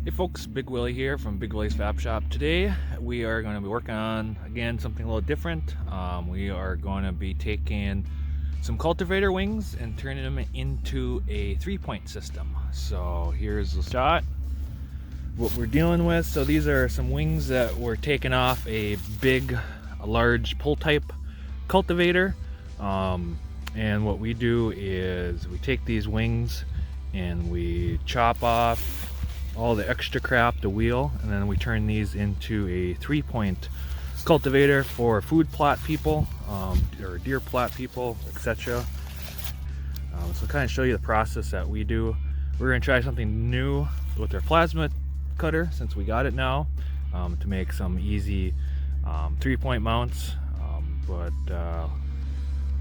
Hey folks, Big Willy here from Big Willy's Fab Shop. Today we are going to be working on, again, something a little different. We are going to be taking some cultivator wings and turning them into a 3-point system. So here's the shot, what we're dealing with. So these are some wings that were taken off a large pull type cultivator. And what we do is we take these wings and we chop off all the extra crap, the wheel, and then we turn these into a 3-point cultivator for food plot people, or deer plot people, etc. So kind of show you the process that we do. We're going to try something new with our plasma cutter since we got it now, to make some easy 3-point mounts. But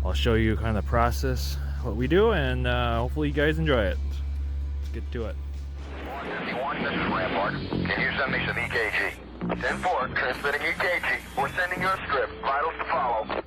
I'll show you kind of the process, what we do, and hopefully you guys enjoy it. Let's get to it. 151, this is Rampart. Can you send me some EKG? 10-4, transmitting EKG. We're sending you a script. Vitals to follow.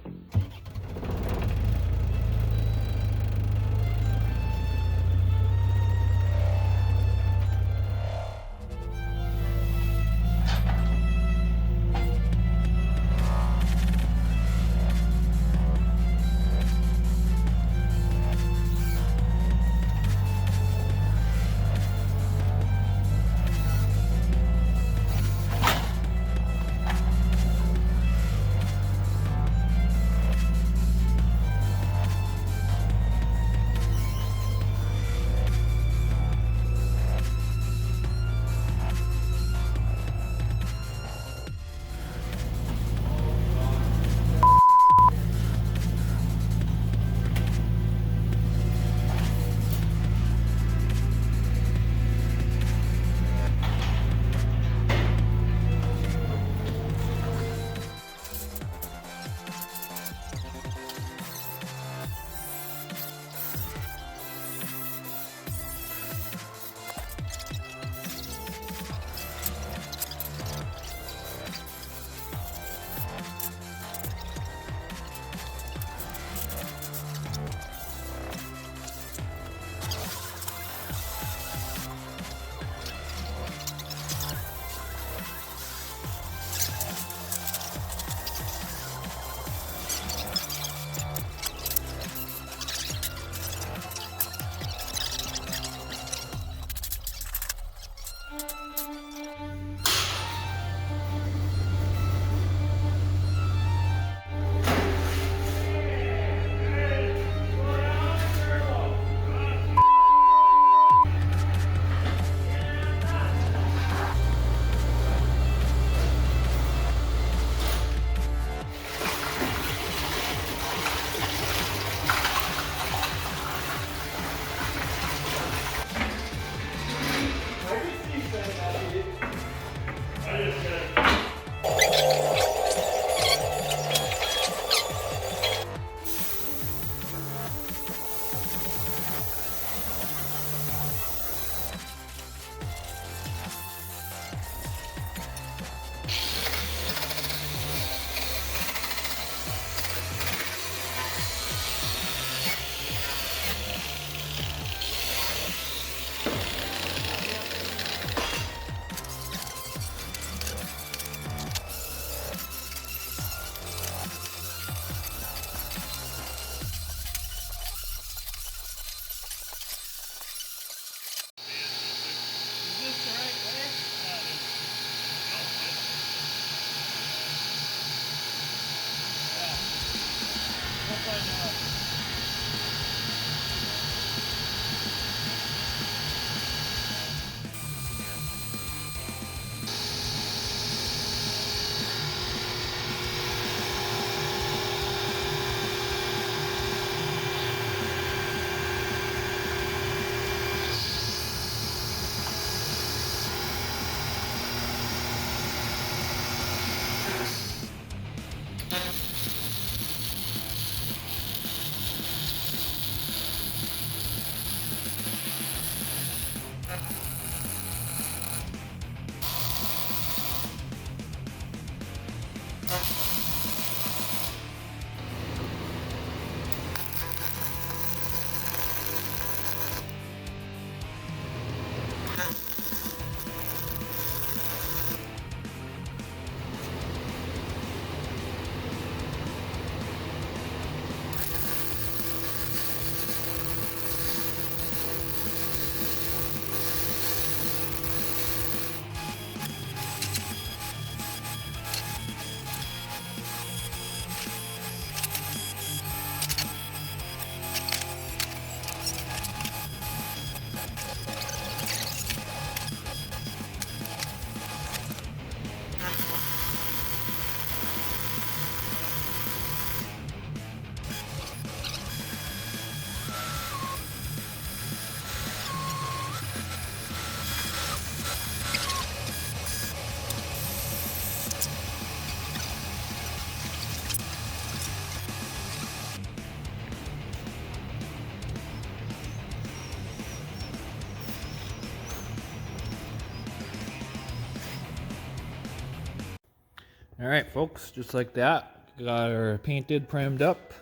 All right, folks, just like that, got our painted, primed up,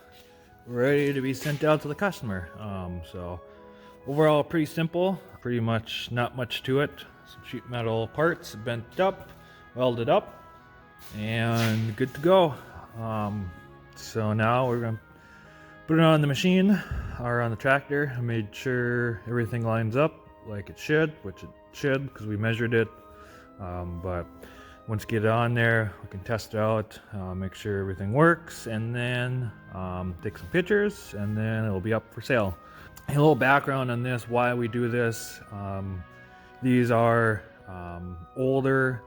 ready to be sent out to the customer. So overall, pretty simple, pretty much not much to it. Some sheet metal parts bent up, welded up, and good to go. So now we're gonna put it on the machine or on the tractor. I made sure everything lines up like it should, which it should because we measured it. But once you get it on there, we can test it out, make sure everything works, and then take some pictures, and then it'll be up for sale. A little background on this, why we do this. These are older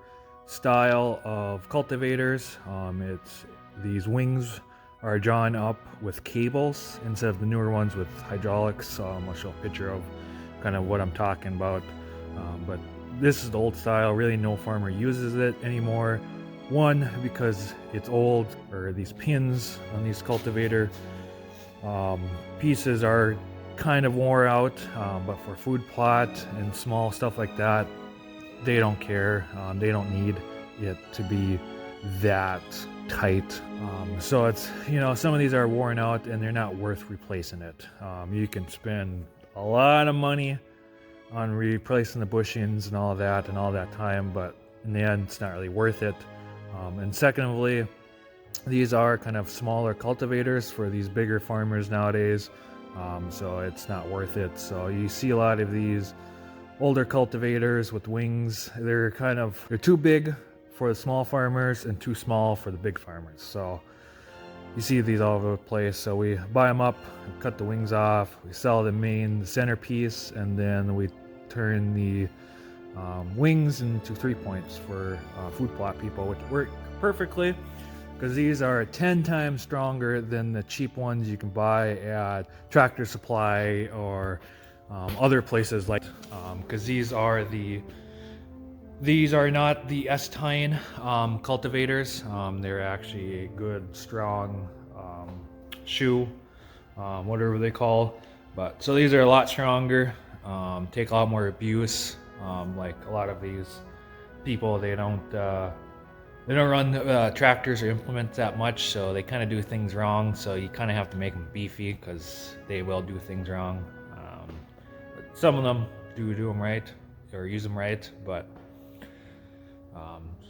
style of cultivators. These wings are drawn up with cables instead of the newer ones with hydraulics. I'll show a picture of kind of what I'm talking about. But this is the old style. Really, no farmer uses it anymore. One, because it's old, or these pins on these cultivator pieces are kind of wore out. But for food plot and small stuff like that, they don't care. They don't need it to be that tight. So it's, some of these are worn out and they're not worth replacing it. You can spend a lot of money on replacing the bushings and all that time, but in the end it's not really worth it. And secondly, these are kind of smaller cultivators for these bigger farmers nowadays, so it's not worth it. So you see a lot of these older cultivators with wings. They're too big for the small farmers and too small for the big farmers. So you see these all over the place. So we buy them up, we cut the wings off, we sell the centerpiece, and then we turn the wings into 3-points for food plot people, which work perfectly because these are 10 times stronger than the cheap ones you can buy at Tractor Supply or other places because these are not the s-tine cultivators. They're actually a good, strong shoe, whatever they call. But so these are a lot stronger, take a lot more abuse. Like a lot of these people, they don't run tractors or implements that much, so they kind of do things wrong. So you kind of have to make them beefy because they will do things wrong. But some of them do them right or use them right, but.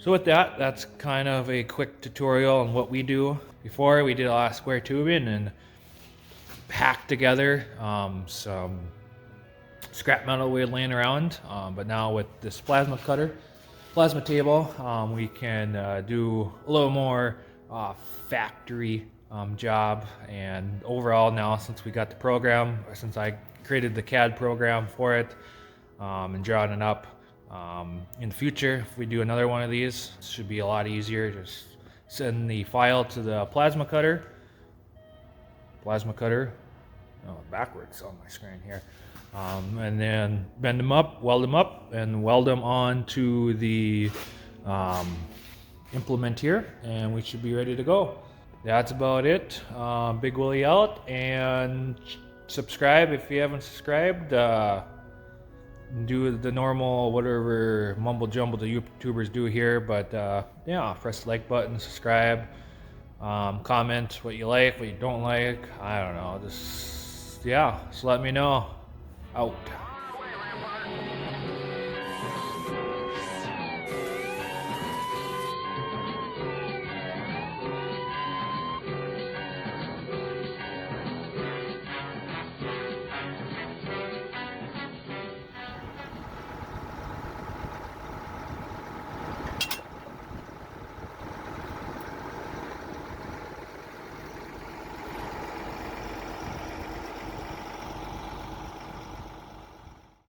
So with that, that's kind of a quick tutorial on what we do. Before, we did a lot of square tubing and hacked together some scrap metal we had laying around. But now with this plasma table, we can do a little more factory job. And overall now, since we got the program, or since I created the CAD program for it and drawing it up, in the future, if we do another one of these, it should be a lot easier. Just send the file to the plasma cutter, backwards on my screen here, and then bend them up, weld them up, and weld them onto the implement here, and we should be ready to go. That's about it. Big Willy out, and subscribe if you haven't subscribed. Do the normal whatever mumble jumble the YouTubers do here, but yeah, press the like button, subscribe, comment what you like, what you don't like. I don't know, just let me know. Out.